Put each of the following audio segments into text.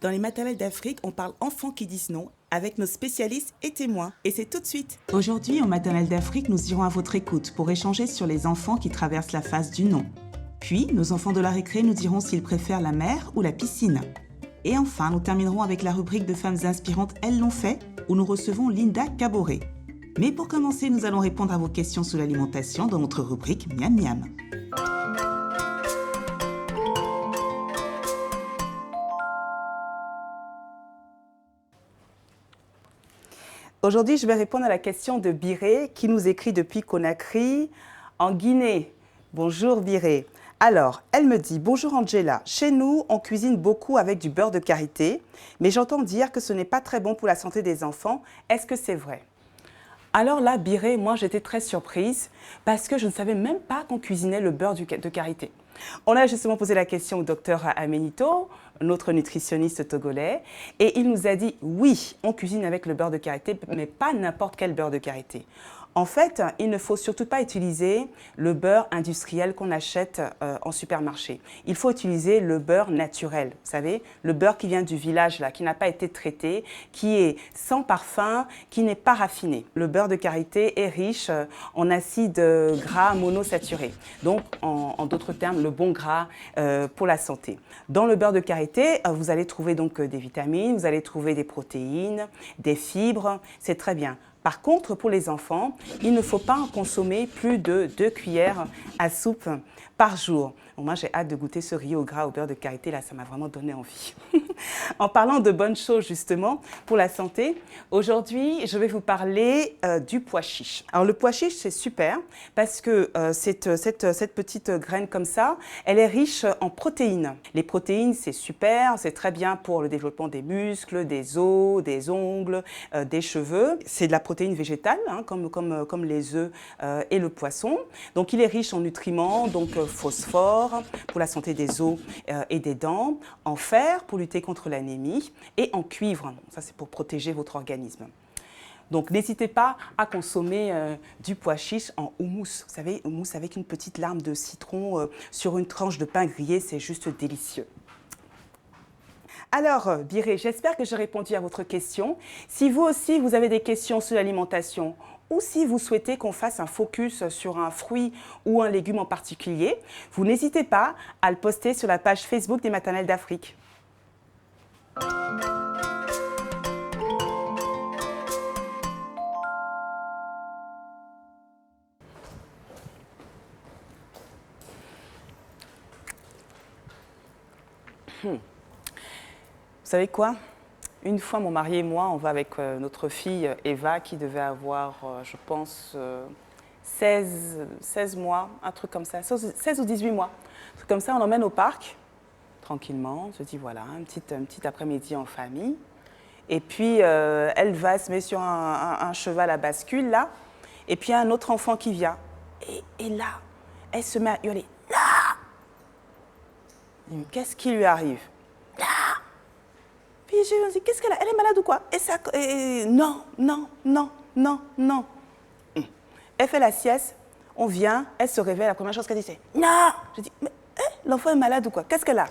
Dans les maternelles d'Afrique, on parle enfants qui disent non avec nos spécialistes et témoins. Et c'est tout de suite. Aujourd'hui, en maternelle d'Afrique, nous irons à votre écoute pour échanger sur les enfants qui traversent la phase du non. Puis, nos enfants de la récré nous diront s'ils préfèrent la mer ou la piscine. Et enfin, nous terminerons avec la rubrique de femmes inspirantes Elles l'ont fait, où nous recevons Linda Caboret. Mais pour commencer, nous allons répondre à vos questions sur l'alimentation dans notre rubrique Miam Miam. Aujourd'hui, je vais répondre à la question de Biré, qui nous écrit depuis Conakry, en Guinée. Bonjour Biré. Alors, elle me dit « Bonjour Angela, chez nous, on cuisine beaucoup avec du beurre de karité, mais j'entends dire que ce n'est pas très bon pour la santé des enfants. Est-ce que c'est vrai ?» Alors là, Biré, moi j'étais très surprise parce que je ne savais même pas qu'on cuisinait le beurre de karité. On a justement posé la question au docteur Amenito, notre nutritionniste togolais, et il nous a dit oui, on cuisine avec le beurre de karité, mais pas n'importe quel beurre de karité. En fait, il ne faut surtout pas utiliser le beurre industriel qu'on achète en supermarché. Il faut utiliser le beurre naturel, vous savez, le beurre qui vient du village, là, qui n'a pas été traité, qui est sans parfum, qui n'est pas raffiné. Le beurre de karité est riche en acides gras monosaturés, donc en d'autres termes, le bon gras pour la santé. Dans le beurre de karité, vous allez trouver donc des vitamines, vous allez trouver des protéines, des fibres, c'est très bien. Par contre, pour les enfants, il ne faut pas en consommer plus de 2 cuillères à soupe par jour. Bon, moi, j'ai hâte de goûter ce riz au gras au beurre de karité. Là, ça m'a vraiment donné envie. En parlant de bonnes choses, justement, pour la santé, aujourd'hui, je vais vous parler du pois chiche. Alors, le pois chiche, c'est super parce que cette petite graine comme ça, elle est riche en protéines. Les protéines, c'est super, c'est très bien pour le développement des muscles, des os, des ongles, des cheveux. C'est de la protéine végétale, hein, comme les œufs et le poisson. Donc, il est riche en nutriments, donc phosphore pour la santé des os et des dents, en fer pour lutter contre l'anémie et en cuivre. Ça, c'est pour protéger votre organisme. Donc, n'hésitez pas à consommer du pois chiche en houmous. Vous savez, houmous avec une petite larme de citron sur une tranche de pain grillé, c'est juste délicieux. Alors, Biré, j'espère que j'ai répondu à votre question. Si vous aussi, vous avez des questions sur l'alimentation ou si vous souhaitez qu'on fasse un focus sur un fruit ou un légume en particulier, vous n'hésitez pas à le poster sur la page Facebook des Maternelles d'Afrique. Vous savez quoi? Une fois, mon mari et moi, on va avec notre fille Eva, qui devait avoir, je pense, 16 mois, un truc comme ça, 16 ou 18 mois. Un truc comme ça, on l'emmène au parc, tranquillement. On se dit, voilà, un petit après-midi en famille. Et puis, elle va se mettre sur un cheval à bascule, là. Et puis, il y a un autre enfant qui vient. Et là, elle se met à hurler, là! Qu'est-ce qui lui arrive? Là! Puis je me dis, qu'est-ce qu'elle a? Elle est malade ou quoi? Non, non, non, non, non. Elle fait la sieste, on vient, elle se réveille, la première chose qu'elle dit, c'est non! Je dis, mais l'enfant est malade ou quoi? Qu'est-ce qu'elle a?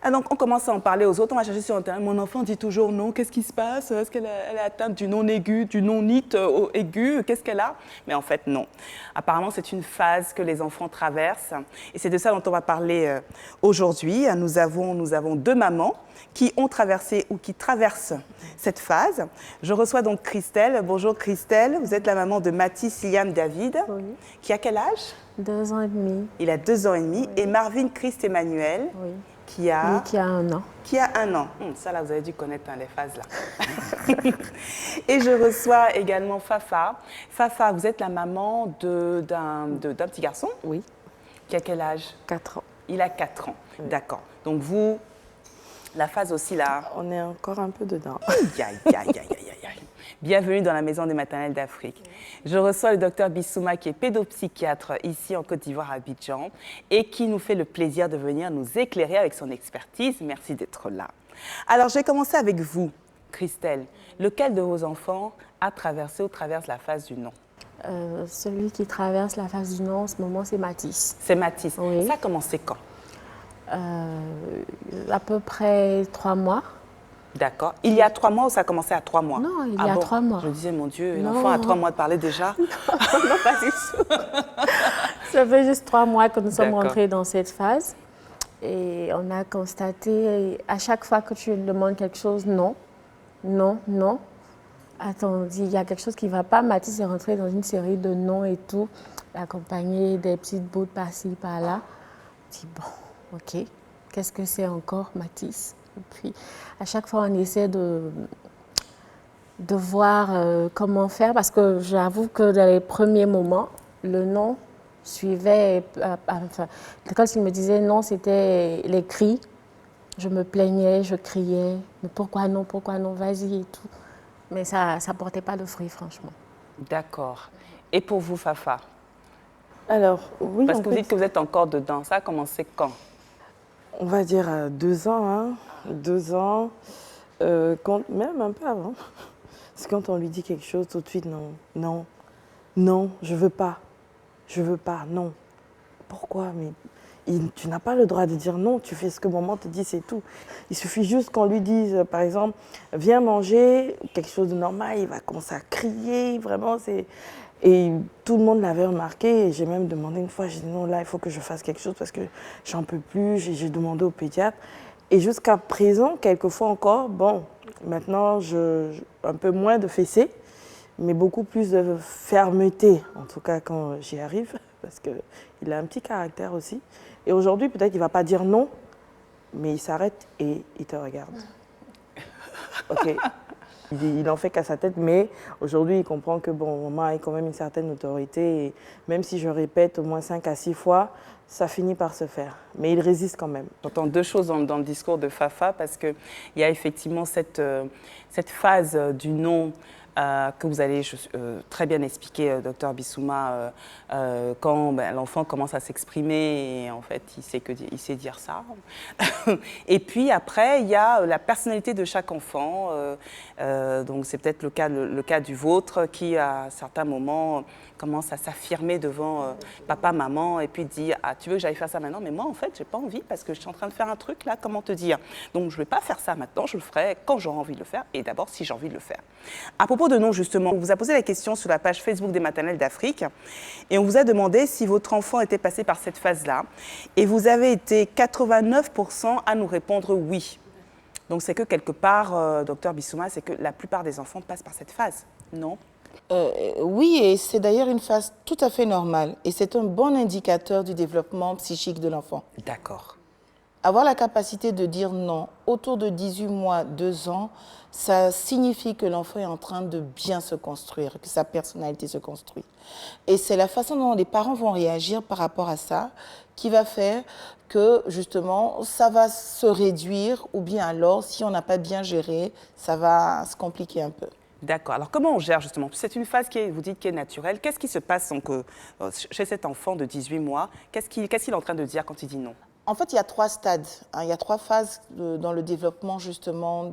Et donc, on commence à en parler aux autres, on va chercher sur Internet. Mon enfant dit toujours non, qu'est-ce qui se passe? Est-ce qu'elle est atteinte du non aigu, du non-nite aigu? Qu'est-ce qu'elle a? Mais en fait, non. Apparemment, c'est une phase que les enfants traversent. Et c'est de ça dont on va parler aujourd'hui. Nous avons 2 mamans qui ont traversé ou qui traversent cette phase. Je reçois donc Christelle. Bonjour Christelle, vous êtes la maman de Mathis Liam David, oui. Qui a quel âge? 2 ans et demi. Il a 2 ans et demi. Oui. Et Marvin Christ Emmanuel, oui. Qui a 1 an. Qui a 1 an. Ça, là, vous avez dû connaître les phases, là. Et je reçois également Fafa. Fafa, vous êtes la maman d'un petit garçon? Oui. Qui a quel âge? 4 ans. Il a 4 ans. Oui. D'accord. Donc, vous, la phase aussi, là... On est encore un peu dedans. Aïe, aïe, aïe, aïe, aïe, aïe. Bienvenue dans la Maison des Maternelles d'Afrique. Je reçois le docteur Bissouma qui est pédopsychiatre ici en Côte d'Ivoire à Abidjan et qui nous fait le plaisir de venir nous éclairer avec son expertise. Merci d'être là. Alors, je vais commencer avec vous, Christelle. Lequel de vos enfants a traversé ou traverse la phase du non? Celui qui traverse la phase du non en ce moment, c'est Mathis. C'est Mathis. Oui. Ça a commencé quand? À peu près 3 mois. D'accord. Il y a 3 mois ou ça a commencé à 3 mois? Non, il y a 3 mois. Je disais, mon Dieu, Non. l'enfant a 3 mois de parler déjà. Non, pas du tout. Ça fait juste 3 mois que nous sommes rentrés dans cette phase. Et on a constaté, à chaque fois que tu demandes quelque chose, non, non, non. Attends, il y a quelque chose qui ne va pas. Mathis est rentré dans une série de non et tout, accompagné des petites bouts par-ci, par-là. Je dis, bon, ok, qu'est-ce que c'est encore, Mathis? Et puis, à chaque fois, on essaie de voir comment faire, parce que j'avoue que dans les premiers moments, le non suivait, enfin, quand il me disait non, c'était les cris. Je me plaignais, je criais, mais pourquoi non, vas-y et tout. Mais ça ne portait pas de fruits, franchement. D'accord. Et pour vous, Fafa? Alors, oui. Parce que vous dites que vous êtes encore dedans. Ça a commencé quand? On va dire 2 ans, hein. 2 ans, même un peu avant. Parce que quand on lui dit quelque chose, tout de suite, non, non, non, je veux pas, non. Pourquoi? Mais tu n'as pas le droit de dire non, tu fais ce que maman te dit, c'est tout. Il suffit juste qu'on lui dise, par exemple, viens manger, quelque chose de normal, il va commencer à crier, vraiment, c'est... Et tout le monde l'avait remarqué, et j'ai même demandé une fois, j'ai dit non, là, il faut que je fasse quelque chose parce que j'en peux plus, j'ai demandé au pédiatre. Et jusqu'à présent, quelquefois encore, bon, maintenant, un peu moins de fessées, mais beaucoup plus de fermeté, en tout cas quand j'y arrive, parce qu'il a un petit caractère aussi. Et aujourd'hui, peut-être qu'il ne va pas dire non, mais il s'arrête et il te regarde. Ok. Il n'en fait qu'à sa tête, mais aujourd'hui, il comprend que bon, maman a quand même une certaine autorité. Et même si je répète au moins 5 à 6 fois, ça finit par se faire. Mais il résiste quand même. J'entends 2 choses dans le discours de Fafa, parce qu'il y a effectivement cette phase du non que vous allez très bien expliquer, docteur Bissouma, quand l'enfant commence à s'exprimer et en fait il sait dire ça. Et puis après, il y a la personnalité de chaque enfant. Donc c'est peut-être le cas du vôtre qui, à certains moments, commence à s'affirmer devant papa, maman, et puis dit « Ah, tu veux que j'aille faire ça maintenant? Mais moi, en fait, j'ai pas envie parce que je suis en train de faire un truc là, comment te dire? Donc, je vais pas faire ça maintenant, je le ferai quand j'aurai envie de le faire et d'abord si j'ai envie de le faire. » À propos de non, justement, on vous a posé la question sur la page Facebook des Maternelles d'Afrique et on vous a demandé si votre enfant était passé par cette phase-là et vous avez été 89% à nous répondre oui. Donc, c'est que quelque part, docteur Bissouma, c'est que la plupart des enfants passent par cette phase, non? Oui, et c'est d'ailleurs une phase tout à fait normale. Et c'est un bon indicateur du développement psychique de l'enfant. D'accord. Avoir la capacité de dire non autour de 18 mois, 2 ans, ça signifie que l'enfant est en train de bien se construire, que sa personnalité se construit. Et c'est la façon dont les parents vont réagir par rapport à ça qui va faire que, justement, ça va se réduire ou bien alors, si on n'a pas bien géré, ça va se compliquer un peu. D'accord. Alors, comment on gère justement? C'est une phase qui est, vous dites, qui est naturelle. Qu'est-ce qui se passe donc, chez cet enfant de 18 mois? Qu'est-ce qu'il est en train de dire quand il dit non? En fait, il y a 3 stades, hein. Il y a 3 phases dans le développement justement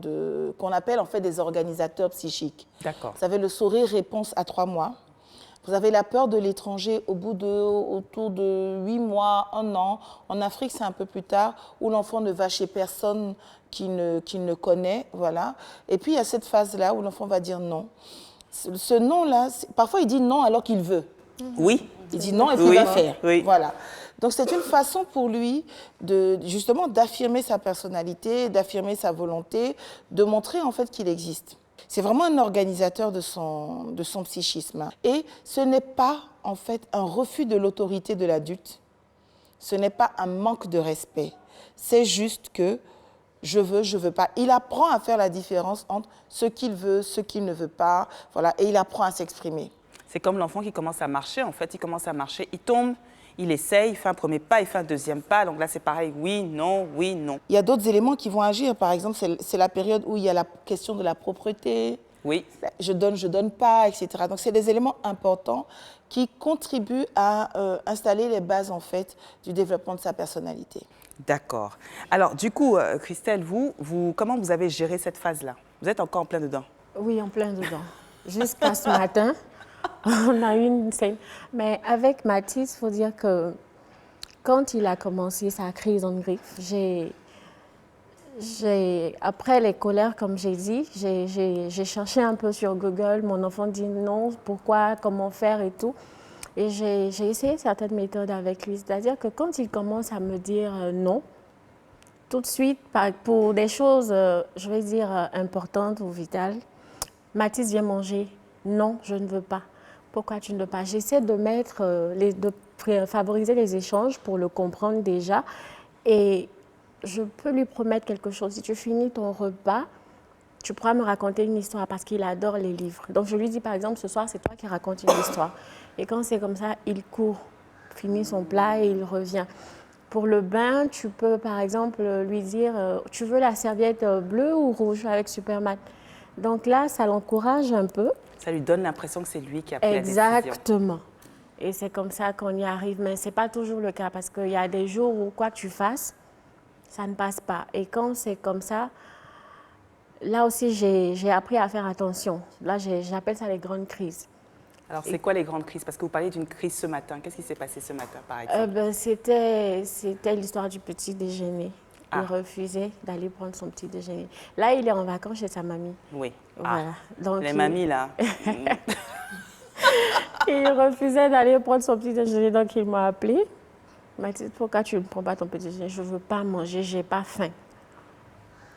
qu'on appelle en fait des organisateurs psychiques. D'accord. Vous avez le sourire réponse à 3 mois. Vous avez la peur de l'étranger autour de 8 mois, 1 an. En Afrique, c'est un peu plus tard, où l'enfant ne va chez personne qu'il ne connaît, voilà. Et puis, il y a cette phase-là où l'enfant va dire non. Ce non-là, parfois, il dit non alors qu'il veut. Oui. Il dit non et puis il va faire. Oui. Voilà. Donc, c'est une façon pour lui justement d'affirmer sa personnalité, d'affirmer sa volonté, de montrer en fait qu'il existe. C'est vraiment un organisateur de son psychisme. Et ce n'est pas, en fait, un refus de l'autorité de l'adulte. Ce n'est pas un manque de respect. C'est juste que je veux pas. Il apprend à faire la différence entre ce qu'il veut, ce qu'il ne veut pas. Voilà, et il apprend à s'exprimer. C'est comme l'enfant qui commence à marcher. En fait, il commence à marcher, il tombe, il essaye, il fait un premier pas, il fait un deuxième pas. Donc là, c'est pareil, oui, non, oui, non. Il y a d'autres éléments qui vont agir. Par exemple, c'est la période où il y a la question de la propreté. Oui. Je donne pas, etc. Donc, c'est des éléments importants qui contribuent à installer les bases, en fait, du développement de sa personnalité. D'accord. Alors, du coup, Christelle, comment vous avez géré cette phase-là? Vous êtes encore en plein dedans? Oui, en plein dedans. Jusqu'à ce matin, on a eu une scène. Mais avec Mathis, il faut dire que quand il a commencé sa crise en griffe, après les colères, comme j'ai dit, j'ai cherché un peu sur Google. Mon enfant dit non, pourquoi, comment faire et tout. Et j'ai essayé certaines méthodes avec lui. C'est-à-dire que quand il commence à me dire non, tout de suite, pour des choses, je vais dire, importantes ou vitales, Mathis, viens manger. Non, je ne veux pas. Pourquoi tu ne veux pas? J'essaie de favoriser les échanges pour le comprendre déjà. Et je peux lui promettre quelque chose. Si tu finis ton repas, tu pourras me raconter une histoire parce qu'il adore les livres. Donc, je lui dis, par exemple, ce soir, c'est toi qui racontes une histoire. Et quand c'est comme ça, il court, finit son plat et il revient. Pour le bain, tu peux, par exemple, lui dire, tu veux la serviette bleue ou rouge avec Superman? Donc là, ça l'encourage un peu. Ça lui donne l'impression que c'est lui qui a pris la décision. Exactement. Et c'est comme ça qu'on y arrive. Mais ce n'est pas toujours le cas parce qu'il y a des jours où quoi que tu fasses, ça ne passe pas. Et quand c'est comme ça, là aussi, j'ai appris à faire attention. Là, j'appelle ça les grandes crises. Alors, c'est quoi les grandes crises? Parce que vous parliez d'une crise ce matin. Qu'est-ce qui s'est passé ce matin, par exemple? C'était l'histoire du petit déjeuner. Il refusait d'aller prendre son petit déjeuner. Là, il est en vacances chez sa mamie. Oui. Voilà. Donc, les mamies, là. Il refusait d'aller prendre son petit déjeuner, donc il m'a appelé. Il m'a dit, pourquoi tu ne prends pas ton petit déjeuner? Je ne veux pas manger, je n'ai pas faim.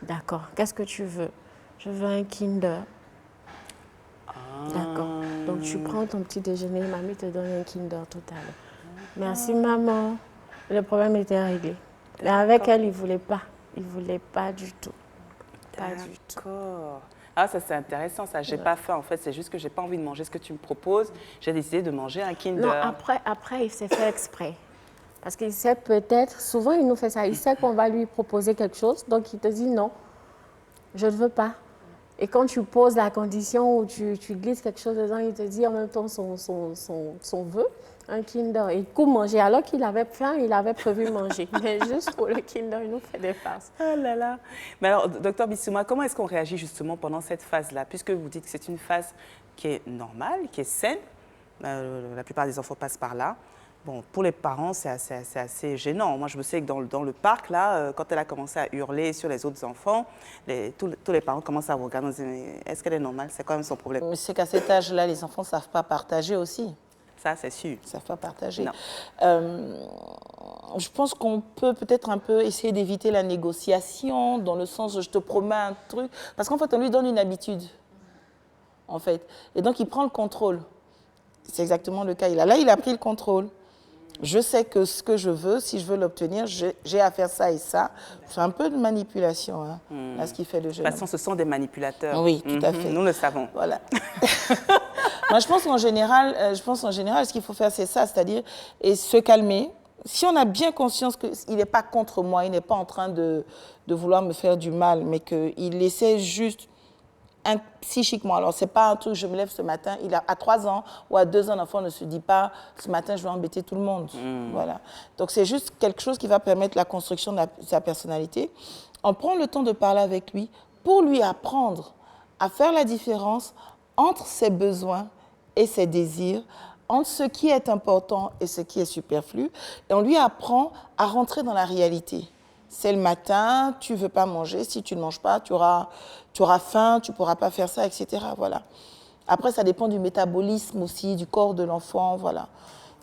D'accord. Qu'est-ce que tu veux? Je veux un Kinder. D'accord. Donc, tu prends ton petit déjeuner, mamie te donne un Kinder tout à l'heure. Merci, maman. Le problème était réglé. Mais avec elle, il ne voulait pas. Il ne voulait pas du tout. Pas du tout. D'accord. Ah, ça, c'est intéressant, ça. J'ai pas faim, en fait. C'est juste que j'ai pas envie de manger ce que tu me proposes. J'ai décidé de manger un Kinder. Non, après il s'est fait exprès. Parce qu'il sait peut-être, souvent, il nous fait ça. Il sait qu'on va lui proposer quelque chose, donc il te dit non, je ne veux pas. Et quand tu poses la condition ou tu glisses quelque chose dedans, il te dit en même temps son vœu, un Kinder. Et il coupe manger. Alors qu'il avait faim, il avait prévu manger. Mais juste pour le Kinder, il nous fait des farces. Oh là là. Mais alors, docteur Bissouma, comment est-ce qu'on réagit justement pendant cette phase-là? Puisque vous dites que c'est une phase qui est normale, qui est saine. La plupart des enfants passent par là. Bon, pour les parents, c'est assez gênant. Moi, je me sais que dans le parc, là, quand elle a commencé à hurler sur les autres enfants, tous les parents commencent à vous regarder et se dire, est-ce qu'elle est normale? C'est quand même son problème. Mais c'est qu'à cet âge-là, les enfants ne savent pas partager aussi. Ça, c'est sûr. Ils ne savent pas partager. Non. Je pense qu'on peut peut-être un peu essayer d'éviter la négociation, dans le sens où je te promets un truc. Parce qu'en fait, on lui donne une habitude, en fait. Et donc, il prend le contrôle. C'est exactement le cas. Là, il a pris le contrôle. Je sais que ce que je veux, si je veux l'obtenir, j'ai à faire ça et ça. C'est un peu de manipulation, hein, là, ce qui fait le jeu. De toute façon, ce sont des manipulateurs. Oui, tout à fait. Nous le savons. Voilà. Moi, je pense qu'en général, ce qu'il faut faire, c'est ça, c'est-à-dire se calmer. Si on a bien conscience qu'il n'est pas contre moi, il n'est pas en train de vouloir me faire du mal, mais qu'il essaie juste psychiquement. Alors, ce n'est pas un truc, je me lève ce matin, à 3 ans ou à 2 ans, l'enfant ne se dit pas, ce matin, je vais embêter tout le monde. Voilà. Donc, c'est juste quelque chose qui va permettre la construction de sa personnalité. On prend le temps de parler avec lui pour lui apprendre à faire la différence entre ses besoins et ses désirs, entre ce qui est important et ce qui est superflu. Et on lui apprend à rentrer dans la réalité. C'est le matin, tu ne veux pas manger. Si tu ne manges pas, tu auras faim, tu ne pourras pas faire ça, etc. Voilà. Après, ça dépend du métabolisme aussi, du corps de l'enfant. Voilà.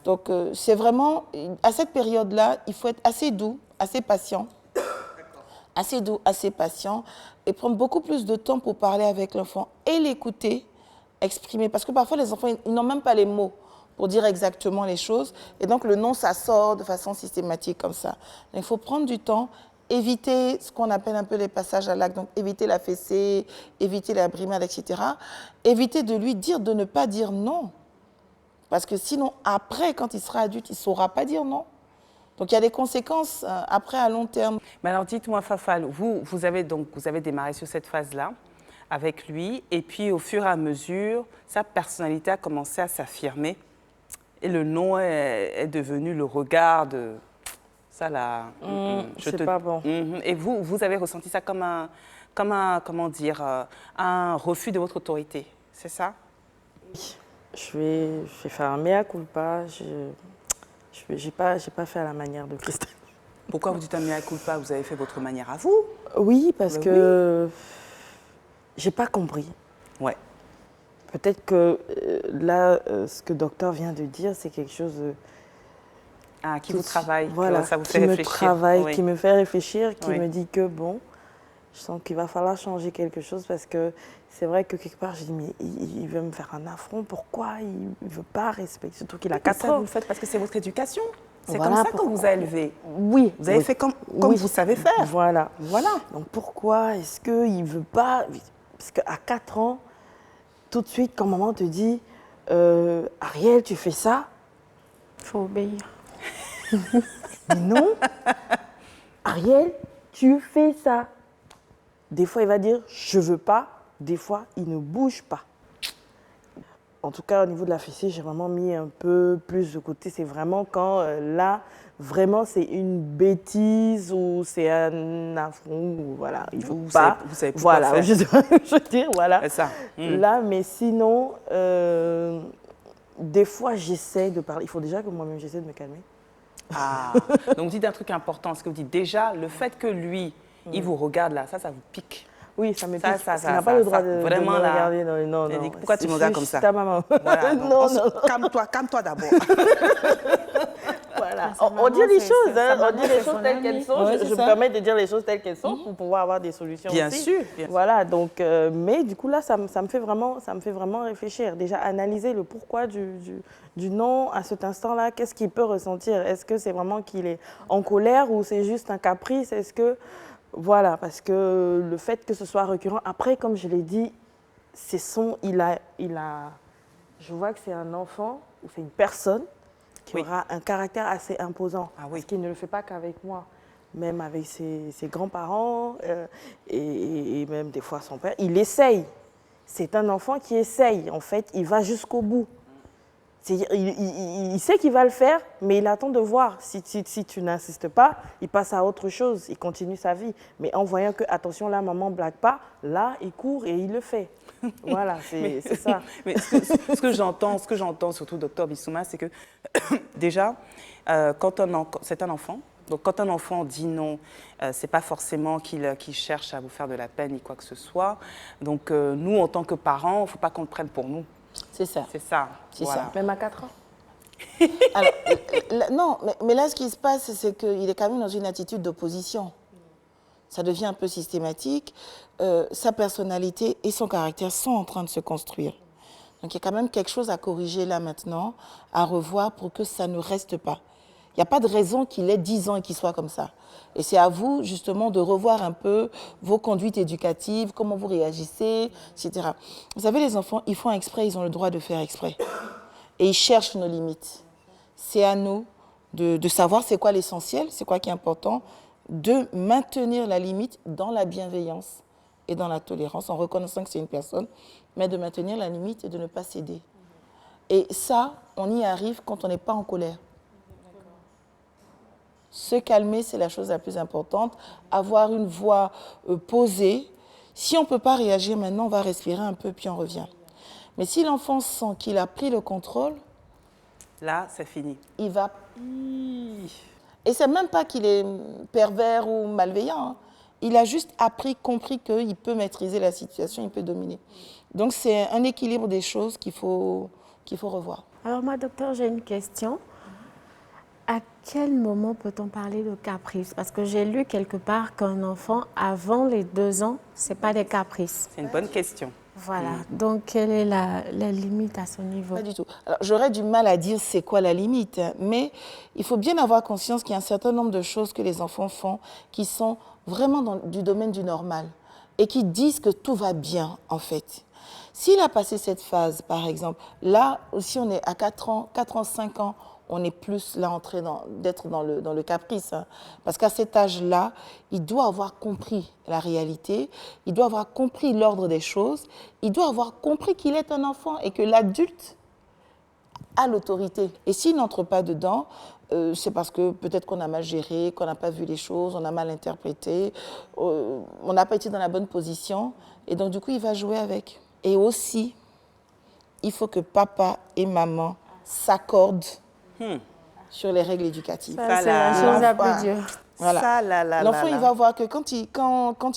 Donc, c'est vraiment, à cette période-là, il faut être assez doux, assez patient. Assez doux, assez patient. Et prendre beaucoup plus de temps pour parler avec l'enfant et l'écouter, exprimer. Parce que parfois, les enfants, ils n'ont même pas les mots pour dire exactement les choses. Et donc, le non, ça sort de façon systématique comme ça. Donc, il faut prendre du temps, éviter ce qu'on appelle un peu les passages à l'acte, donc éviter la fessée, éviter la brimade, etc. Éviter de lui dire de ne pas dire non. Parce que sinon, après, quand il sera adulte, il ne saura pas dire non. Donc, il y a des conséquences après à long terme. Mais alors, dites-moi, Fafal, vous avez démarré sur cette phase-là avec lui, et puis au fur et à mesure, sa personnalité a commencé à s'affirmer. Et le non est devenu le regard de... Ça, là... c'est pas bon. Et vous avez ressenti ça comme un comment dire, un refus de votre autorité, c'est ça? Je vais faire un mea culpa. J'ai pas fait à la manière de Christelle. Pourquoi vous dites un mea culpa? Vous avez fait votre manière à vous? Oui, parce que j'ai pas compris. Ouais. Peut-être que là, ce que le docteur vient de dire, c'est quelque chose Qui vous travaille, voilà, ça vous fait qui réfléchir. me travaille, Oui. qui me fait réfléchir, qui Oui. me dit que bon, je sens qu'il va falloir changer quelque chose parce que c'est vrai que quelque part, je dis, mais il veut me faire un affront, pourquoi il ne veut pas respecter, surtout qu'il a 4 Ça, ans. vous le faites parce que c'est votre éducation. C'est Voilà comme ça pourquoi. qu'on vous a élevé. Oui. Vous avez fait comme vous savez faire. Voilà. Voilà. Donc pourquoi est-ce qu'il ne veut pas? Parce qu'à 4 ans, tout de suite, quand maman te dit, Ariel, tu fais ça? Il faut obéir. Mais non, Ariel, tu fais ça. Des fois, il va dire, je veux pas. Des fois, il ne bouge pas. En tout cas, au niveau de la fessée, j'ai vraiment mis un peu plus de côté. C'est vraiment quand, là, vraiment, c'est une bêtise ou c'est un affront. Ou, voilà, il ne veut pas. Vous savez plus voilà, quoi faire. je veux dire, voilà. C'est ça. Là, mais sinon, des fois, j'essaie de parler. Il faut déjà que moi-même, j'essaie de me calmer. Donc, vous dites un truc important. Parce que vous dites déjà, le fait que lui, il vous regarde là, ça vous pique. Oui, ça me Ça, pique. ça, parce ça, qu'il n'a ça, pas le ça, droit de vraiment, me là, regarder. Non, il a non. dit, pourquoi tu me regardes comme ça? Ta maman. Voilà, donc, non, non. Calme-toi d'abord. Voilà. Ça, On dit les c'est- choses, ça, hein. On maman, dit c'est les choses son telles ami. qu'elles sont. Ouais, Je c'est me ça. permets de dire les choses telles qu'elles sont pour pouvoir avoir des solutions Bien aussi. sûr, bien sûr. Voilà, donc, mais du coup, là, ça me fait vraiment réfléchir. Déjà, analyser le pourquoi du non à cet instant-là. Qu'est-ce qu'il peut ressentir? Est-ce que c'est vraiment qu'il est en colère ou c'est juste un caprice? Est-ce que... Voilà, parce que le fait que ce soit récurrent, après, comme je l'ai dit, c'est je vois que c'est un enfant ou c'est une personne qui Oui. aura un caractère assez imposant. Ah oui. Parce qu'il ne le fait pas qu'avec moi, même avec ses grands-parents et même des fois son père. Il essaye. C'est un enfant qui essaye. En fait, il va jusqu'au bout. Il sait qu'il va le faire, mais il attend de voir. Si tu n'insistes pas, il passe à autre chose, il continue sa vie. Mais en voyant que, attention, là, maman ne blague pas, là, il court et il le fait. Voilà, c'est ça. Mais ce que j'entends surtout, docteur Bissouma, c'est que déjà, c'est un enfant. Donc quand un enfant dit non, c'est pas forcément qu'il cherche à vous faire de la peine ni quoi que ce soit. Donc nous, en tant que parents, il ne faut pas qu'on le prenne pour nous. C'est ça. C'est ça. C'est voilà. ça. Même à 4 ans. Alors, non, mais là, ce qui se passe, c'est qu'il est quand même dans une attitude d'opposition. Ça devient un peu systématique. Sa personnalité et son caractère sont en train de se construire. Donc, il y a quand même quelque chose à corriger là maintenant, à revoir pour que ça ne reste pas. Il n'y a pas de raison qu'il ait 10 ans et qu'il soit comme ça. Et c'est à vous, justement, de revoir un peu vos conduites éducatives, comment vous réagissez, etc. Vous savez, les enfants, ils font exprès, ils ont le droit de faire exprès. Et ils cherchent nos limites. C'est à nous de savoir c'est quoi l'essentiel, c'est quoi qui est important, de maintenir la limite dans la bienveillance et dans la tolérance, en reconnaissant que c'est une personne, mais de maintenir la limite et de ne pas céder. Et ça, on y arrive quand on n'est pas en colère. Se calmer, c'est la chose la plus importante. Avoir une voix posée. Si on ne peut pas réagir maintenant, on va respirer un peu, puis on revient. Mais si l'enfant sent qu'il a pris le contrôle, Là, c'est fini. il va... Et c'est même pas qu'il est pervers ou malveillant. Hein. Il a juste appris, compris qu'il peut maîtriser la situation, il peut dominer. Donc c'est un équilibre des choses qu'il faut revoir. Alors moi, docteur, j'ai une question. À quel moment peut-on parler de caprice? Parce que j'ai lu quelque part qu'un enfant, avant les 2 ans, ce n'est pas des caprices. C'est une bonne question. Voilà. Donc, quelle est la limite à ce niveau? Pas du tout. Alors, j'aurais du mal à dire c'est quoi la limite, hein, mais il faut bien avoir conscience qu'il y a un certain nombre de choses que les enfants font qui sont vraiment du domaine du normal et qui disent que tout va bien, en fait. S'il a passé cette phase, par exemple, là, si on est à 4 ans, 5 ans, on est plus là d'être dans le caprice. Hein. Parce qu'à cet âge-là, il doit avoir compris la réalité, il doit avoir compris l'ordre des choses, il doit avoir compris qu'il est un enfant et que l'adulte a l'autorité. Et s'il n'entre pas dedans, c'est parce que peut-être qu'on a mal géré, qu'on n'a pas vu les choses, on a mal interprété, on n'a pas été dans la bonne position. Et donc, du coup, il va jouer avec. Et aussi, il faut que papa et maman s'accordent sur les règles éducatives. Ça, c'est la chose la plus dure. Voilà. Ça, là, L'enfant, là, il là. va voir que quand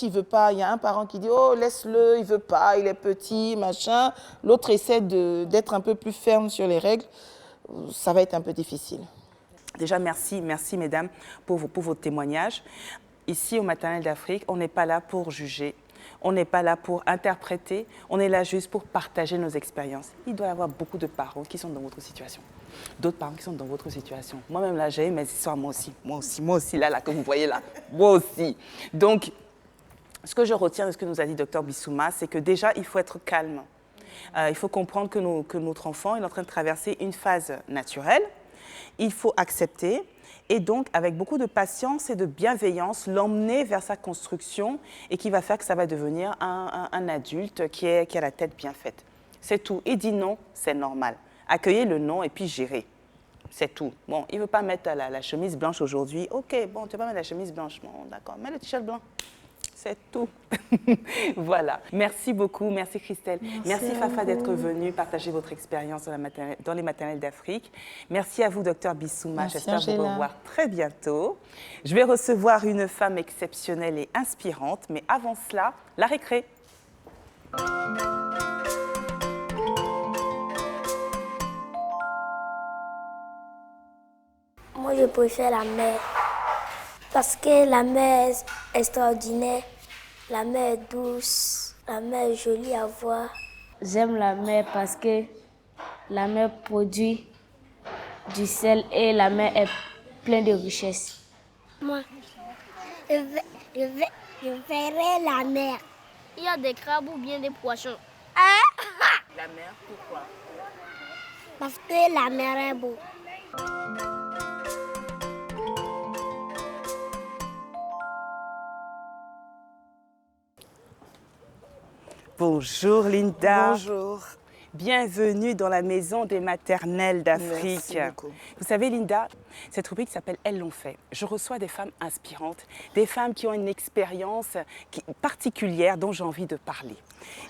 il veut pas, il y a un parent qui dit « Oh, laisse-le, il veut pas, il est petit, machin ». L'autre essaie d'être un peu plus ferme sur les règles. Ça va être un peu difficile. Déjà, merci mesdames pour vos témoignages. Ici, au Maternelle d'Afrique, on n'est pas là pour juger, on n'est pas là pour interpréter, on est là juste pour partager nos expériences. Il doit y avoir beaucoup de parents qui sont dans votre situation, d'autres parents qui sont dans votre situation. Moi-même, là, j'ai eu mes histoires, moi aussi, là, que vous voyez là, moi aussi. Donc, ce que je retiens de ce que nous a dit Dr Bissouma, c'est que déjà, il faut être calme. Il faut comprendre que notre enfant est en train de traverser une phase naturelle. Il faut accepter et donc, avec beaucoup de patience et de bienveillance, l'emmener vers sa construction et qui va faire que ça va devenir un adulte qui a la tête bien faite. C'est tout. Il dit non, c'est normal. Accueillez le non et puis gérez. C'est tout. Bon, il ne veut pas mettre la chemise blanche aujourd'hui. OK, bon, tu ne veux pas mettre la chemise blanche. Bon, d'accord, mets le t-shirt blanc. C'est tout. Voilà. Merci beaucoup. Merci Christelle. Merci Fafa d'être venue partager votre expérience dans les maternelles d'Afrique. Merci à vous, Dr Bissouma. J'espère vous revoir très bientôt. Je vais recevoir une femme exceptionnelle et inspirante. Mais avant cela, la récré. Moi, je préfère la mer. Parce que la mer est extraordinaire, la mer est douce, la mer est jolie à voir. J'aime la mer parce que la mer produit du sel et la mer est pleine de richesses. Moi, je verrai la mer. Il y a des crabes ou bien des poissons. La mer, pourquoi? Parce que la mer est beau. Bonjour Linda. Bonjour. Bienvenue dans la maison des maternelles d'Afrique. Merci beaucoup. Vous savez Linda, cette rubrique s'appelle « Elles l'ont fait ». Je reçois des femmes inspirantes, des femmes qui ont une expérience particulière dont j'ai envie de parler.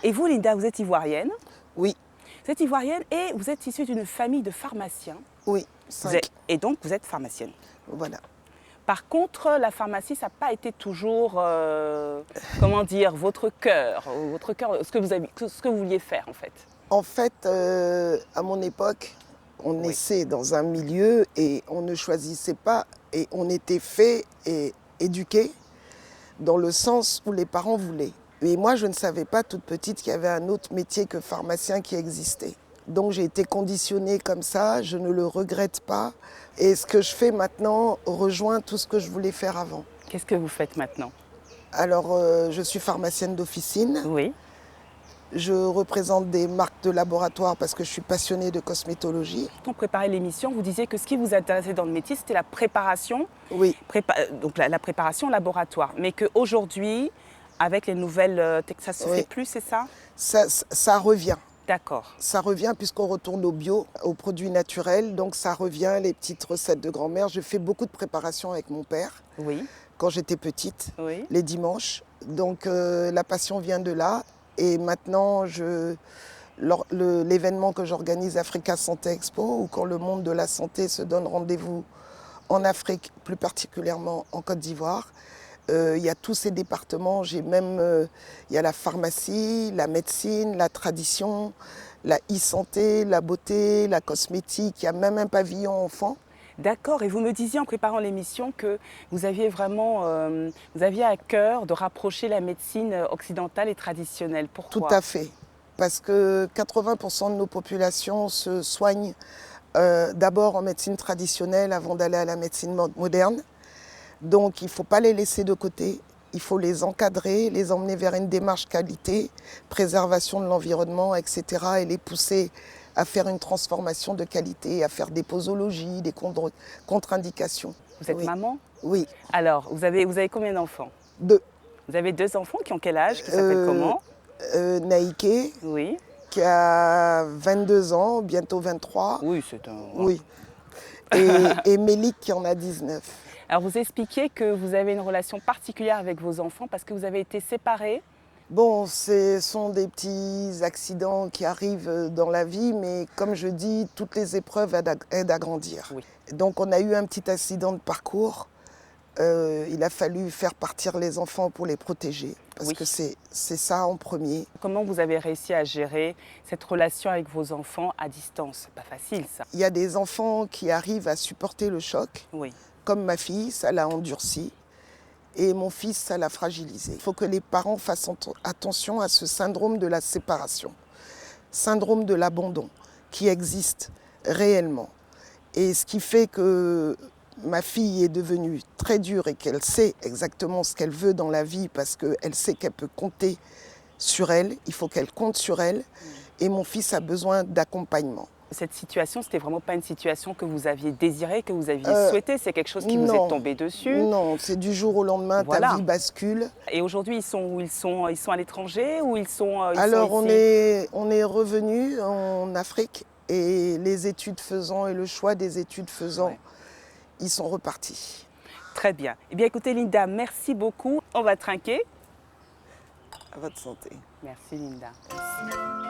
Et vous Linda, vous êtes ivoirienne? Oui. Vous êtes ivoirienne et vous êtes issue d'une famille de pharmaciens. Oui, 5. Et donc vous êtes pharmacienne. Voilà. Par contre, la pharmacie, ça n'a pas été toujours, comment dire, votre cœur, ce que vous vouliez faire en fait. En fait, à mon époque, on naissait dans un milieu et on ne choisissait pas et on était fait et éduqué dans le sens où les parents voulaient. Et moi, je ne savais pas toute petite qu'il y avait un autre métier que pharmacien qui existait. Donc j'ai été conditionnée comme ça, je ne le regrette pas. Et ce que je fais maintenant rejoint tout ce que je voulais faire avant. Qu'est-ce que vous faites maintenant? Alors, je suis pharmacienne d'officine. Oui. Je représente des marques de laboratoire parce que je suis passionnée de cosmétologie. Quand on préparait l'émission, vous disiez que ce qui vous intéressait dans le métier, c'était la préparation, Oui. Donc la préparation laboratoire. Mais qu'aujourd'hui, avec les nouvelles ça ne se fait plus, c'est ça? Ça revient. D'accord. Ça revient puisqu'on retourne au bio, aux produits naturels. Donc ça revient, les petites recettes de grand-mère. Je fais beaucoup de préparation avec mon père Oui. quand j'étais petite, Oui. les dimanches. Donc la passion vient de là. Et maintenant, l'événement que j'organise, Africa Santé Expo, où quand le monde de la santé se donne rendez-vous en Afrique, plus particulièrement en Côte d'Ivoire, il y a tous ces départements. J'ai même, il y a la pharmacie, la médecine, la tradition, la e-santé, la beauté, la cosmétique. Il y a même un pavillon enfant. D'accord. Et vous me disiez en préparant l'émission que vous aviez vraiment, vous aviez à cœur de rapprocher la médecine occidentale et traditionnelle. Pourquoi? Tout à fait. Parce que 80% de nos populations se soignent d'abord en médecine traditionnelle avant d'aller à la médecine moderne. Donc il ne faut pas les laisser de côté. Il faut les encadrer, les emmener vers une démarche qualité, préservation de l'environnement, etc. et les pousser à faire une transformation de qualité, à faire des posologies, des contre-indications. Vous êtes maman? Oui. Alors, vous avez combien d'enfants? 2. Vous avez 2 enfants qui ont quel âge? Qui s'appellent comment? Naïké, Oui. qui a 22 ans, bientôt 23. Oui, c'est un... Oui. Et Mélik qui en a 19. Alors, vous expliquiez que vous avez une relation particulière avec vos enfants parce que vous avez été séparés Bon, ce sont des petits accidents qui arrivent dans la vie, mais comme je dis, toutes les épreuves aident à grandir. Oui. Donc on a eu un petit accident de parcours. Il a fallu faire partir les enfants pour les protéger, parce que c'est ça en premier. Comment vous avez réussi à gérer cette relation avec vos enfants à distance? C'est pas facile ça. Il y a des enfants qui arrivent à supporter le choc, Oui. comme ma fille, ça l'a endurci. Et mon fils, ça l'a fragilisé. Il faut que les parents fassent attention à ce syndrome de la séparation, syndrome de l'abandon, qui existe réellement. Et ce qui fait que ma fille est devenue très dure et qu'elle sait exactement ce qu'elle veut dans la vie parce qu'elle sait qu'elle peut compter sur elle, il faut qu'elle compte sur elle. Et mon fils a besoin d'accompagnement. Cette situation, c'était vraiment pas une situation que vous aviez désirée, que vous aviez souhaitée. C'est quelque chose qui vous est tombé dessus. Non, c'est du jour au lendemain, ta vie bascule. Et aujourd'hui, ils sont où? Ils sont à l'étranger ou ils sont Alors, sont ici? on est revenu en Afrique et les études faisant et le choix des études faisant, ils sont repartis. Très bien. Eh bien, écoutez, Linda, merci beaucoup. On va trinquer. À votre santé. Merci, Linda. Merci.